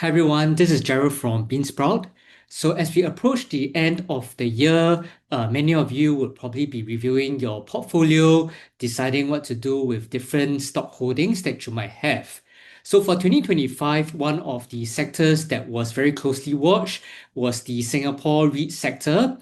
Hi everyone, this is Gerald from 𝗵𝗲𝗄𝗃𝗏. So as we approach the end of the year, many of you would probably be reviewing your portfolio, deciding what to do with different stock holdings that you might have. So for 2025, one of the sectors that was very closely watched was the Singapore REIT sector,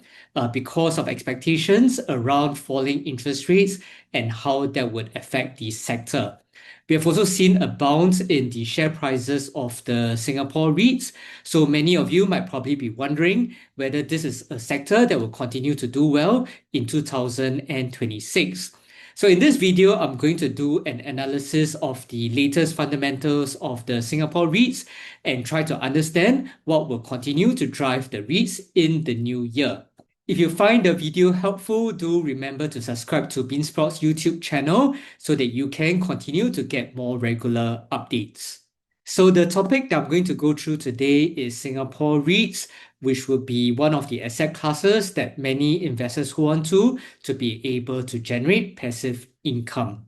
because of expectations around falling interest rates and how that would affect the sector. We have also seen a bounce in the share prices of the Singapore REITs. So many of you might probably be wondering whether this is a sector that will continue to do well in 2026. So in this video, I'm going to do an analysis of the latest fundamentals of the Singapore REITs and try to understand what will continue to drive the REITs in the new year. If you find the video helpful, do remember to subscribe to 𝗵𝗲𝗄𝗃𝗏's YouTube channel so that you can continue to get more regular updates. So the topic that I'm going to go through today is Singapore REITs, which will be one of the asset classes that many investors hold on to be able to generate passive income.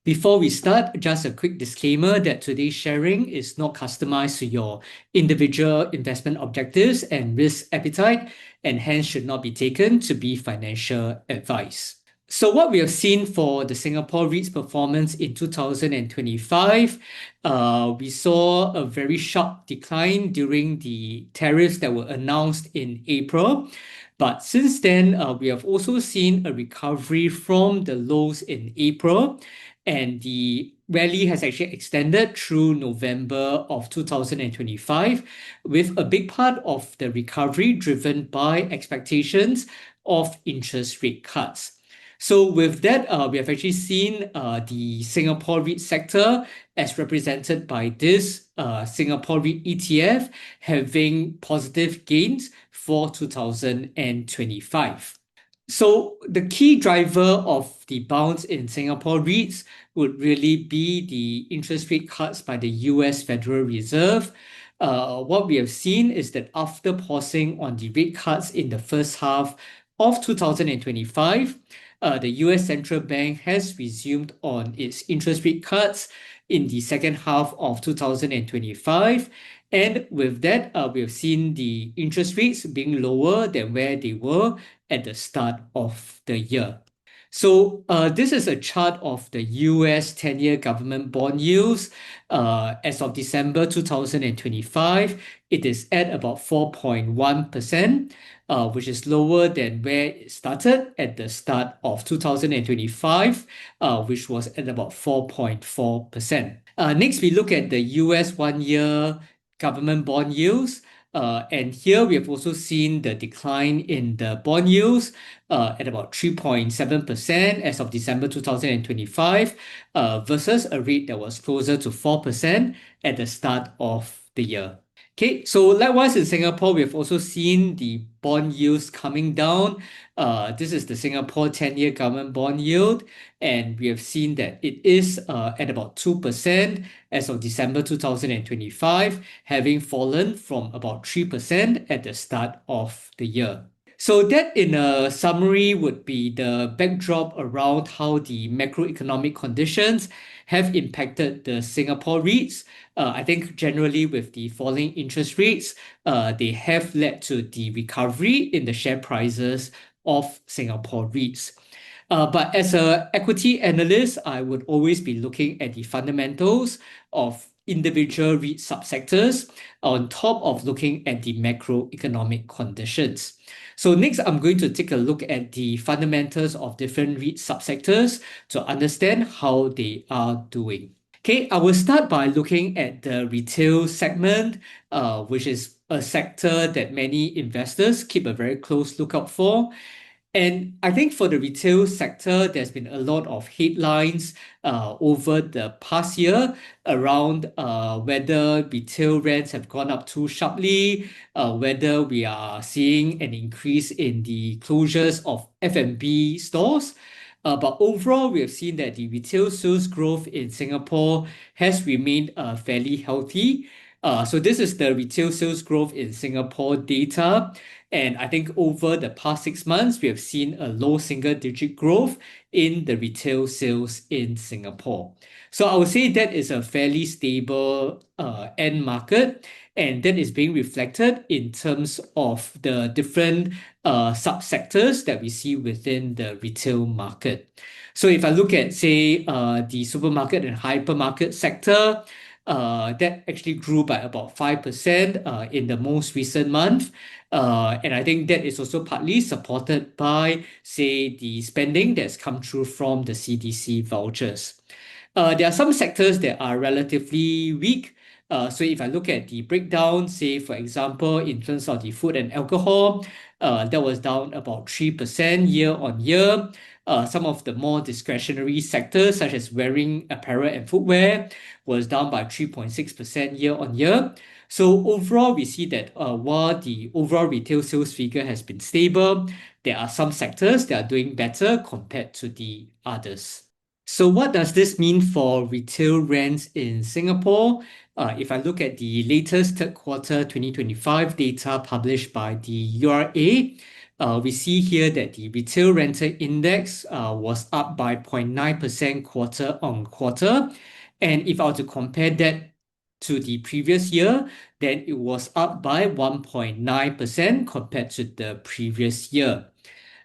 Before we start, just a quick disclaimer that today's sharing is not customized to your individual investment objectives and risk appetite, and hence should not be taken to be financial advice. So what we have seen for the Singapore REITs performance in 2025, we saw a very sharp decline during the tariffs that were announced in April. But since then, we have also seen a recovery from the lows in April, and the rally has actually extended through November of 2025, with a big part of the recovery driven by expectations of interest rate cuts. So with that, we have actually seen the Singapore REIT sector, as represented by this Singapore REIT ETF, having positive gains for 2025. So the key driver of the bounce in Singapore REITs would really be the interest rate cuts by the US Federal Reserve. What we have seen is that after pausing on the rate cuts in the first half of 2025, the US Central Bank has resumed on its interest rate cuts in the second half of 2025. And with that, we have seen the interest rates being lower than where they were at the start of the year. So this is a chart of the US 10-year government bond yields. As of December 2025, it is at about 4.1%, which is lower than where it started at the start of 2025, which was at about 4.4%. Next, we look at the US 1-year government bond yields. And here we have also seen the decline in the bond yields at about 3.7% as of December 2025, versus a rate that was closer to 4% at the start of the year. Okay, so likewise in Singapore, we have also seen the bond yields coming down. This is the Singapore 10-year government bond yield, and we have seen that it is at about 2% as of December 2025, having fallen from about 3% at the start of the year. So that, in a summary, would be the backdrop around how the macroeconomic conditions have impacted the Singapore REITs. I think generally with the falling interest rates, they have led to the recovery in the share prices of Singapore REITs. But as an equity analyst, I would always be looking at the fundamentals of individual REIT subsectors on top of looking at the macroeconomic conditions. So next, I'm going to take a look at the fundamentals of different REIT subsectors to understand how they are doing. Okay, I will start by looking at the retail segment, which is a sector that many investors keep a very close lookout for. And I think for the retail sector, there's been a lot of headlines over the past year around whether retail rents have gone up too sharply, whether we are seeing an increase in the closures of F&B stores. But overall, we have seen that the retail sales growth in Singapore has remained fairly healthy. So this is the retail sales growth in Singapore data. And I think over the past 6 months, we have seen a low single-digit growth in the retail sales in Singapore. So I would say that is a fairly stable end market. and that is being reflected in terms of the different subsectors that we see within the retail market. So if I look at, say, the supermarket and hypermarket sector, that actually grew by about 5% in the most recent month. And I think that is also partly supported by, say, the spending that's come through from the CDC vouchers. There are some sectors that are relatively weak. So if I look at the breakdown, say, for example, in terms of the food and alcohol, that was down about 3% year on year. Some of the more discretionary sectors, such as wearing apparel and footwear, was down by 3.6% year on year. So overall, we see that while the overall retail sales figure has been stable, there are some sectors that are doing better compared to the others. So what does this mean for retail rents in Singapore? If I look at the latest third quarter 2025 data published by the URA, we see here that the retail rental index was up by 0.9% quarter on quarter. And if I were to compare that to the previous year, then it was up by 1.9% compared to the previous year.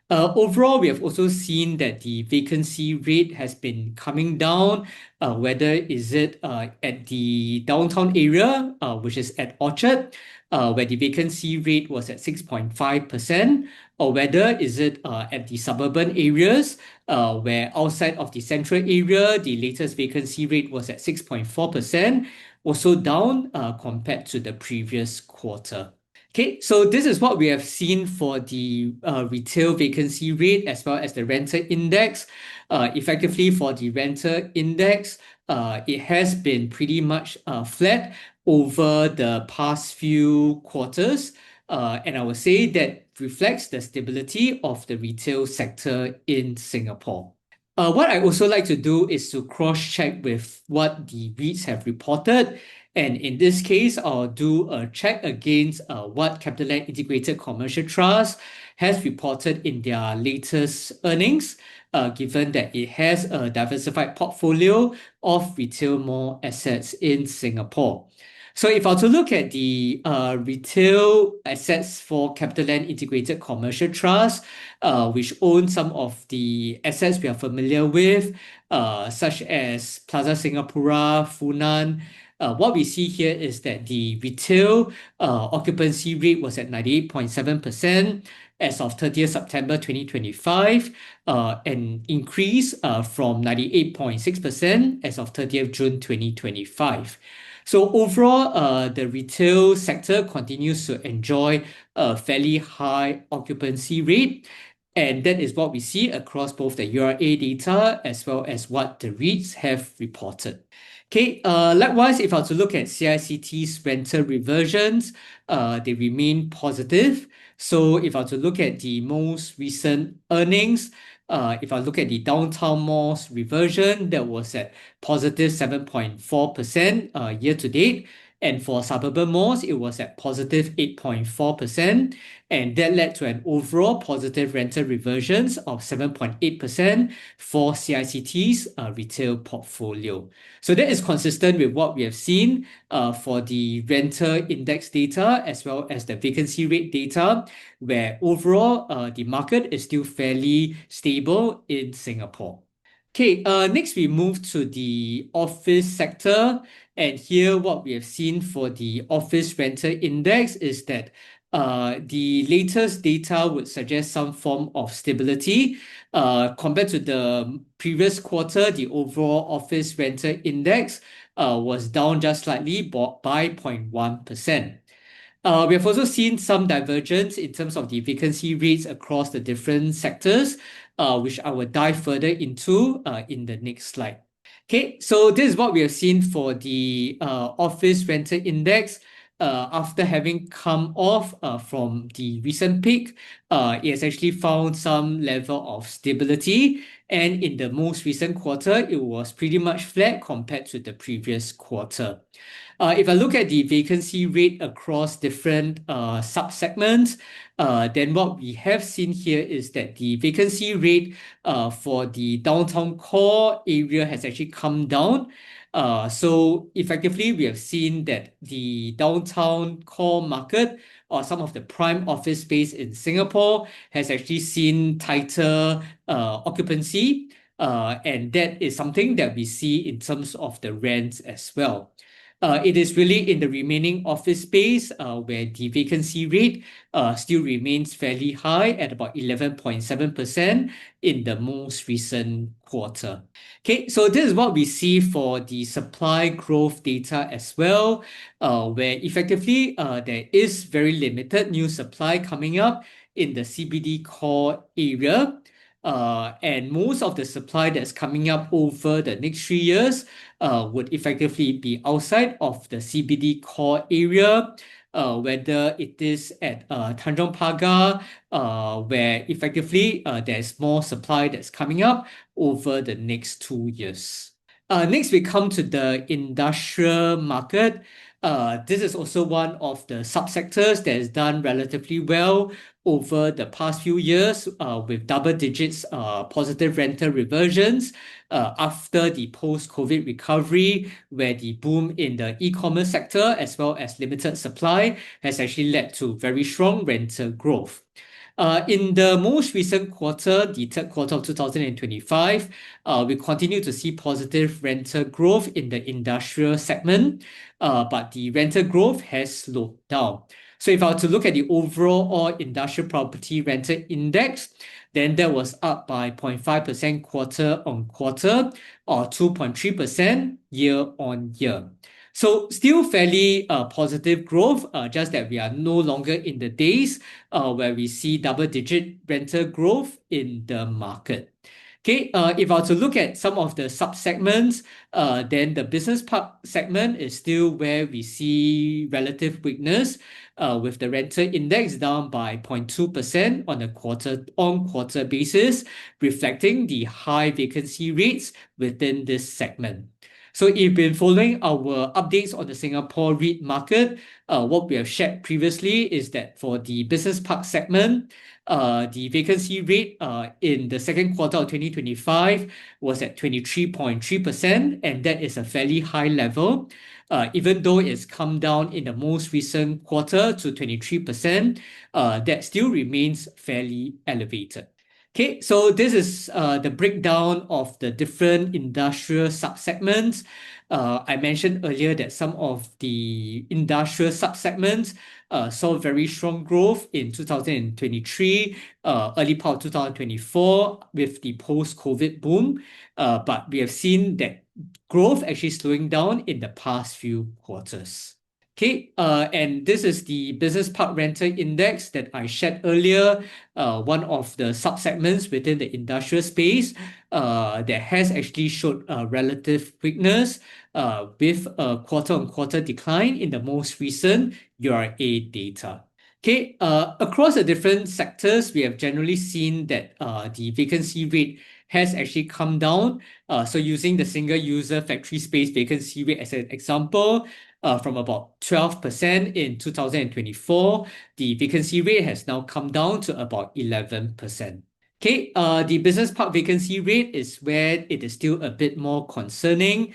Overall, we have also seen that the vacancy rate has been coming down, whether is it at the downtown area, which is at Orchard, where the vacancy rate was at 6.5%, or whether is it at the suburban areas, where outside of the central area, the latest vacancy rate was at 6.4%, also down compared to the previous quarter. Okay, so this is what we have seen for the retail vacancy rate as well as the rental index. Effectively, for the rental index, it has been pretty much flat over the past few quarters. And I would say that reflects the stability of the retail sector in Singapore. What I also like to do is to cross-check with what the REITs have reported. And in this case, I'll do a check against what CapitaLand Integrated Commercial Trust has reported in their latest earnings, given that it has a diversified portfolio of retail mall assets in Singapore. So if I were to look at the retail assets for CapitaLand Integrated Commercial Trust, which own some of the assets we are familiar with, such as Plaza Singapura, Funan, what we see here is that the retail occupancy rate was at 98.7% as of 30th September 2025, an increase from 98.6% as of 30th June 2025. So overall, the retail sector continues to enjoy a fairly high occupancy rate. And that is what we see across both the URA data as well as what the REITs have reported. Okay, likewise, if I were to look at 𝗵𝗂's rental reversions, they remain positive. So if I were to look at the most recent earnings, if I look at the downtown malls reversion, that was at positive 7.4% year to date. And for suburban malls, it was at positive 8.4%. And that led to an overall positive rental reversions of 7.8% for 𝗵𝗂's retail portfolio. So that is consistent with what we have seen for the rental index data as well as the vacancy rate data, where overall the market is still fairly stable in Singapore. Okay, next we move to the office sector. And here what we have seen for the office rental index is that the latest data would suggest some form of stability. Compared to the previous quarter, the overall office rental index was down just slightly by 0.1%. We have also seen some divergence in terms of the vacancy rates across the different sectors, which I will dive further into in the next slide. Okay, so this is what we have seen for the office rental index. After having come off from the recent peak, it has actually found some level of stability. And in the most recent quarter, it was pretty much flat compared to the previous quarter. If I look at the vacancy rate across different sub-segments, then what we have seen here is that the vacancy rate for the downtown core area has actually come down. So effectively, we have seen that the downtown core market or some of the prime office space in Singapore has actually seen tighter occupancy. And that is something that we see in terms of the rents as well. It is really in the remaining office space where the vacancy rate still remains fairly high at about 11.7% in the most recent quarter. Okay, so this is what we see for the supply growth data as well, where effectively there is very limited new supply coming up in the CBD core area. And most of the supply that's coming up over the next 3 years would effectively be outside of the CBD core area, whether it is at Tanjong Pagar, where effectively there's more supply that's coming up over the next 2 years. Next, we come to the industrial market. This is also one of the subsectors that has done relatively well over the past few years with double digits positive rental reversions after the post-COVID recovery, where the boom in the e-commerce sector as well as limited supply has actually led to very strong rental growth. In the most recent quarter, the third quarter of 2025, we continue to see positive rental growth in the industrial segment, but the rental growth has slowed down. So if I were to look at the overall industrial property rental index, then that was up by 0.5% quarter on quarter or 2.3% year on year. So still fairly positive growth, just that we are no longer in the days where we see double-digit rental growth in the market. Okay, if I were to look at some of the sub-segments, then the business park segment is still where we see relative weakness, with the rental index down by 0.2% on a quarter-on-quarter basis, reflecting the high vacancy rates within this segment. So if you've been following our updates on the Singapore REIT market, what we have shared previously is that for the business park segment, the vacancy rate in the second quarter of 2025 was at 23.3%, and that is a fairly high level. Even though it's come down in the most recent quarter to 23%, that still remains fairly elevated. Okay, so this is the breakdown of the different industrial subsegments. I mentioned earlier that some of the industrial subsegments saw very strong growth in 2023, early part of 2024 with the post-COVID boom. But we have seen that growth actually slowing down in the past few quarters. Okay, and this is the business park rental index that I shared earlier, one of the subsegments within the industrial space that has actually showed relative weakness with a quarter-on-quarter decline in the most recent URA data. Okay, across the different sectors, we have generally seen that the vacancy rate has actually come down. So using the single user factory space vacancy rate as an example, from about 12% in 2024, the vacancy rate has now come down to about 11%. Okay, the business park vacancy rate is where it is still a bit more concerning,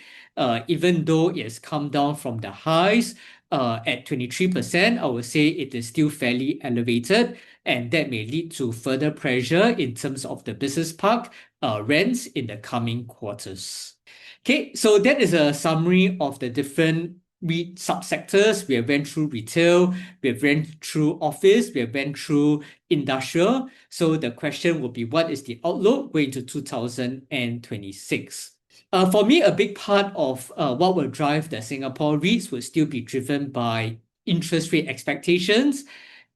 even though it has come down from the highs at 23%. I would say it is still fairly elevated, and that may lead to further pressure in terms of the business park rents in the coming quarters. Okay, so that is a summary of the different REIT subsectors. We have went through retail, we have went through office, we have went through industrial. So the question would be, what is the outlook going to 2026? For me, a big part of what will drive the Singapore REITs will still be driven by interest rate expectations.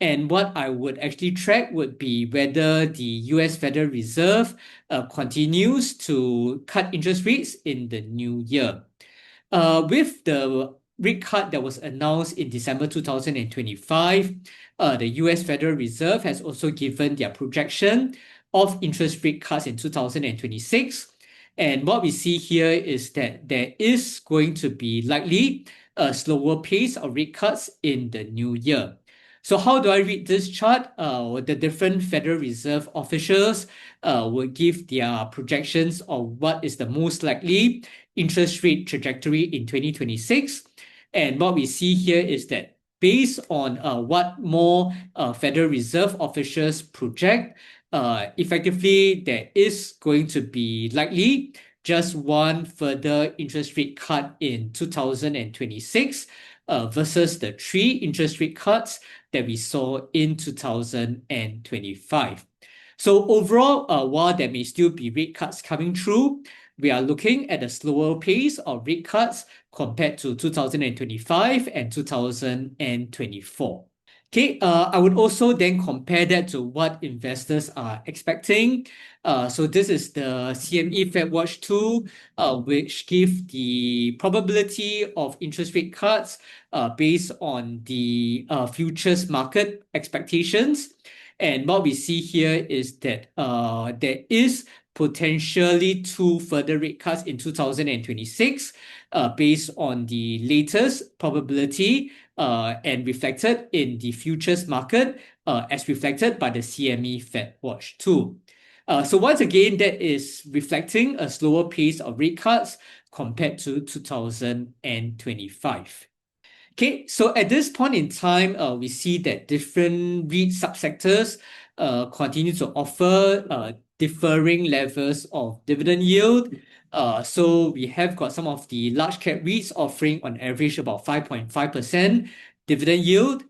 And what I would actually track would be whether the US Federal Reserve continues to cut interest rates in the new year. With the rate cut that was announced in December 2025, the US Federal Reserve has also given their projection of interest rate cuts in 2026. And what we see here is that there is going to be likely a slower pace of rate cuts in the new year. So how do I read this chart? The different Federal Reserve officials will give their projections of what is the most likely interest rate trajectory in 2026. And what we see here is that based on what more Federal Reserve officials project, effectively there is going to be likely just one further interest rate cut in 2026 versus the 3 interest rate cuts that we saw in 2025. So overall, while there may still be rate cuts coming through, we are looking at a slower pace of rate cuts compared to 2025 and 2024. Okay, I would also then compare that to what investors are expecting. So this is the CME Fed Watch tool, which gives the probability of interest rate cuts based on the futures market expectations. And what we see here is that there is potentially 2 further rate cuts in 2026 based on the latest probability and reflected in the futures market as reflected by the CME Fed Watch tool. So once again, that is reflecting a slower pace of rate cuts compared to 2025. Okay, so at this point in time, we see that different REIT subsectors continue to offer differing levels of dividend yield. So we have got some of the large cap REITs offering on average about 5.5% dividend yield.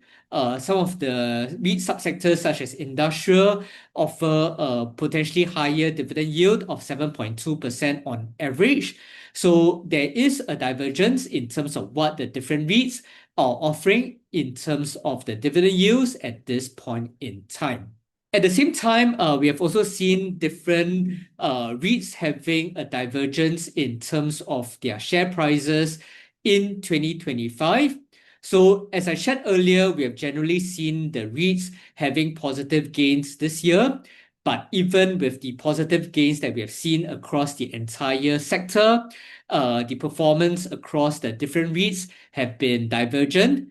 Some of the REIT subsectors such as industrial offer a potentially higher dividend yield of 7.2% on average. So there is a divergence in terms of what the different REITs are offering in terms of the dividend yields at this point in time. At the same time, we have also seen different REITs having a divergence in terms of their share prices in 2025. So as I shared earlier, we have generally seen the REITs having positive gains this year. But even with the positive gains that we have seen across the entire sector, the performance across the different REITs have been divergent.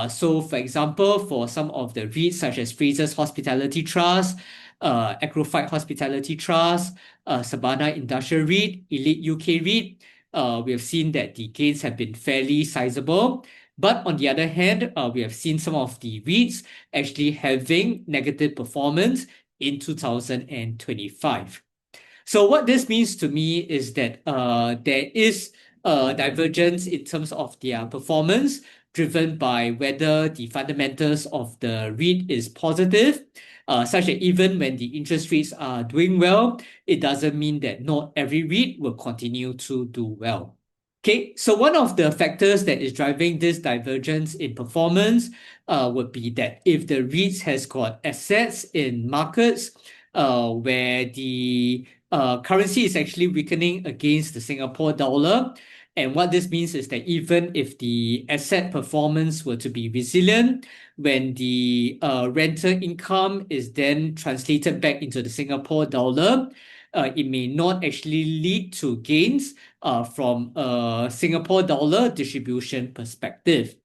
So for example, for some of the REITs such as Frasers Hospitality Trust, 𝗵𝗲𝗰𝗍𝗂𝗂𝗧 Hospitality Trust, Sabana Industrial REIT, Elite UK REIT, we have seen that the gains have been fairly sizable. But on the other hand, we have seen some of the REITs actually having negative performance in 2025. So what this means to me is that there is a divergence in terms of their performance driven by whether the fundamentals of the REIT is positive, such that even when the interest rates are doing well, it doesn't mean that not every REIT will continue to do well. Okay, so one of the factors that is driving this divergence in performance would be that if the REITs has got assets in markets where the currency is actually weakening against the Singapore dollar, and what this means is that even if the asset performance were to be resilient, when the rental income is then translated back into the Singapore dollar, it may not actually lead to gains from a Singapore dollar distribution perspective.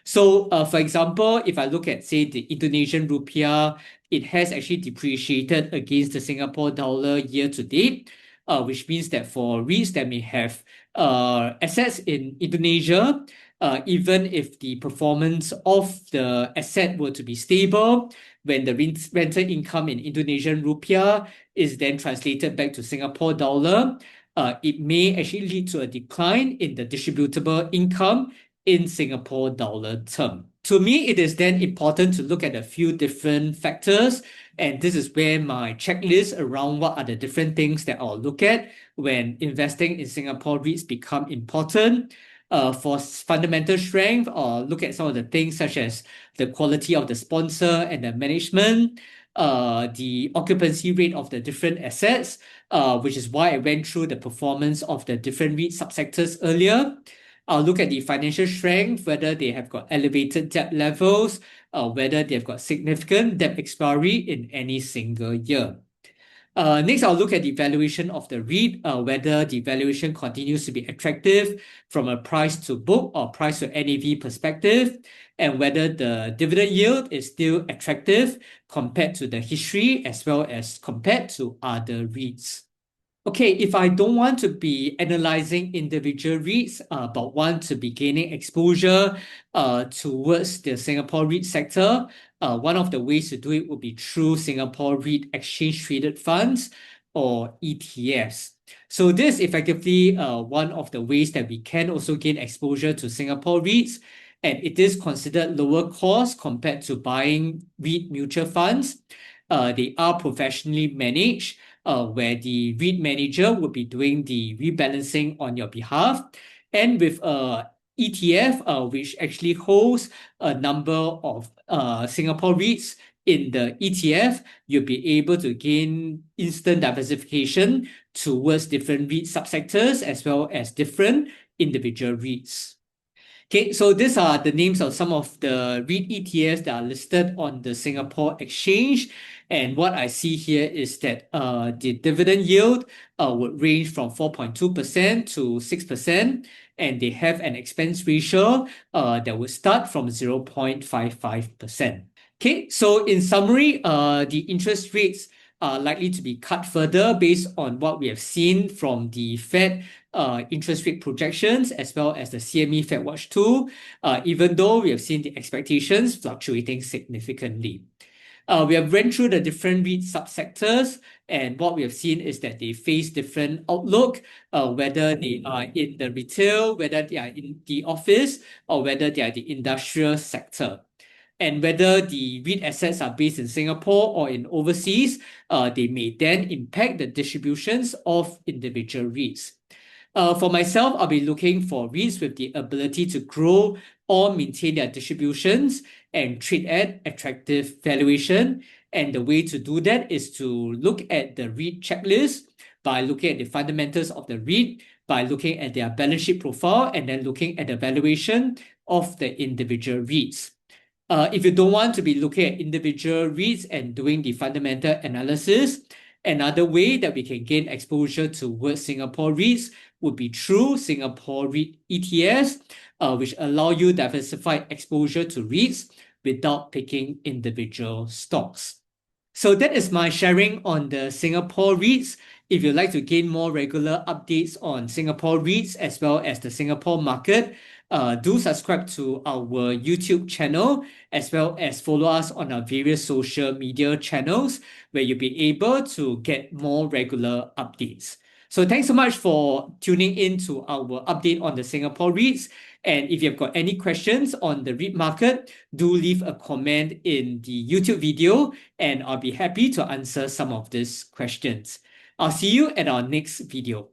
So, for example, if I look at, say, the Indonesian rupiah, it has actually depreciated against the Singapore dollar year to date, which means that for REITs that may have assets in Indonesia, even if the performance of the asset were to be stable, when the rental income in Indonesian rupiah is then translated back to Singapore dollar, it may actually lead to a decline in the distributable income in Singapore dollar term. To me, it is then important to look at a few different factors, and this is where my checklist around what are the different things that I'll look at when investing in Singapore REITs become important. For fundamental strength, or look at some of the things such as the quality of the sponsor and the management, the occupancy rate of the different assets, which is why I went through the performance of the different REIT subsectors earlier. I'll look at the financial strength, whether they have got elevated debt levels, whether they've got significant debt expiry in any single year. Next, I'll look at the valuation of the REIT, whether the valuation continues to be attractive from a price to book or price to NAV perspective, and whether the dividend yield is still attractive compared to the history as well as compared to other REITs. Okay, if I don't want to be analyzing individual REITs, but want to be gaining exposure towards the Singapore REIT sector, one of the ways to do it would be through Singapore REIT Exchange Traded Funds or ETFs. So this is effectively one of the ways that we can also gain exposure to Singapore REITs, and it is considered lower cost compared to buying REIT mutual funds. They are professionally managed, where the REIT manager would be doing the rebalancing on your behalf. And with ETF, which actually holds a number of Singapore REITs in the ETF, you'll be able to gain instant diversification towards different REIT subsectors as well as different individual REITs. Okay, so these are the names of some of the REIT ETFs that are listed on the Singapore Exchange. And what I see here is that the dividend yield would range from 4.2% to 6%, and they have an expense ratio that would start from 0.55%. Okay, so in summary, the interest rates are likely to be cut further based on what we have seen from the Fed interest rate projections as well as the CME Fed Watch tool, even though we have seen the expectations fluctuating significantly. We have run through the different REIT subsectors, and what we have seen is that they face different outlook, whether they are in the retail, whether they are in the office, or whether they are the industrial sector. And whether the REIT assets are based in Singapore or in overseas, they may then impact the distributions of individual REITs. For myself, I'll be looking for REITs with the ability to grow or maintain their distributions and trade at attractive valuation. And the way to do that is to look at the REIT checklist by looking at the fundamentals of the REIT, by looking at their balance sheet profile, and then looking at the valuation of the individual REITs. If you don't want to be looking at individual REITs and doing the fundamental analysis, another way that we can gain exposure towards Singapore REITs would be through Singapore REIT ETFs, which allow you diversified exposure to REITs without picking individual stocks. So that is my sharing on the Singapore REITs. If you'd like to gain more regular updates on Singapore REITs as well as the Singapore market, do subscribe to our YouTube channel as well as follow us on our various social media channels where you'll be able to get more regular updates. So thanks so much for tuning in to our update on the Singapore REITs. And if you've got any questions on the REIT market, do leave a comment in the YouTube video and I'll be happy to answer some of these questions. I'll see you at our next video.